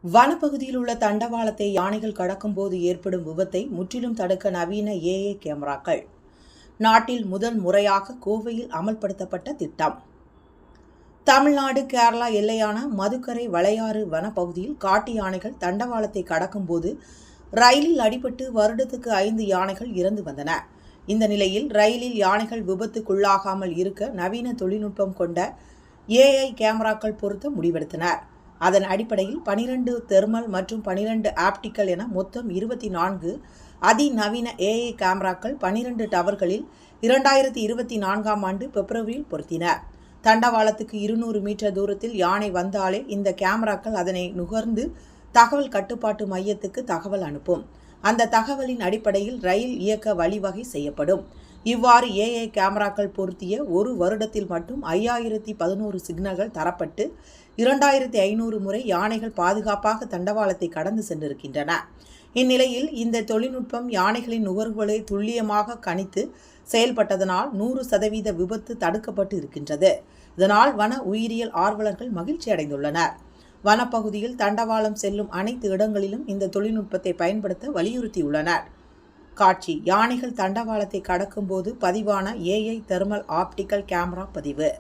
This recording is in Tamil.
வனப்பகுதியில் உள்ள தண்டவாளத்தை யானைகள் கடக்கும்போது ஏற்படும் விபத்தை முற்றிலும் தடுக்க நவீன ஏஐ கேமராக்கள். நாட்டில் முதல் முறையாக கோவையில் அமல்படுத்தப்பட்ட திட்டம். தமிழ்நாடு கேரளா எல்லையான மதுக்கரை வளையாறு வனப்பகுதியில் காட்டு யானைகள் தண்டவாளத்தை கடக்கும்போது ரயிலில் அடிபட்டு வருடத்துக்கு 5 யானைகள் இறந்து வந்தன. இந்த நிலையில் ரயிலில் யானைகள் விபத்துக்குள்ளாகாமல் இருக்க நவீன தொழில்நுட்பம் கொண்ட ஏஐ கேமராக்கள் பொருத்த முடிவெடுத்தனர். அதன் அடிப்படையில் 12 தெர்மல் மற்றும் 12 ஆப்டிக்கல் என மொத்தம் 24 அதிநவீன ஏஐ கேமராக்கள் 12 டவர்களில் 2024ஆம் ஆண்டு பிப்ரவரியில் பொருத்தினர். தண்டவாளத்துக்கு 200 மீட்டர் தூரத்தில் யானை வந்தாலே இந்த கேமராக்கள் அதனை நுகர்ந்து தகவல் கட்டுப்பாட்டு மையத்துக்கு தகவல் அனுப்பும். அந்த தகவலின் அடிப்படையில் ரயில் இயக்க வழிவகை செய்யப்படும். இவ்வாறு ஏஐ கேமராக்கள் பொருத்திய ஒரு வருடத்தில் மட்டும் 5011 சிக்னல்கள் தரப்பட்டு 2500 முறை யானைகள் பாதுகாப்பாக தண்டவாளத்தை கடந்து சென்றிருக்கின்றன. இந்நிலையில் இந்த தொழில்நுட்பம் யானைகளின் நுகர்வுகளை துல்லியமாக கணித்து செயல்பட்டதனால் 100% விபத்து தடுக்கப்பட்டு இருக்கின்றது. இதனால் வன உயிரியல் ஆர்வலர்கள் மகிழ்ச்சி அடைந்துள்ளனர். வனப்பகுதியில் தண்டவாளம் செல்லும் அனைத்து இடங்களிலும் இந்த தொழில்நுட்பத்தை பயன்படுத்த வலியுறுத்தியுள்ளனர். காட்சி: யானைகள் தண்டவாளத்தை கடக்கும்போது பதிவான ஏஐ தெர்மல் ஆப்டிக்கல் கேமரா பதிவு.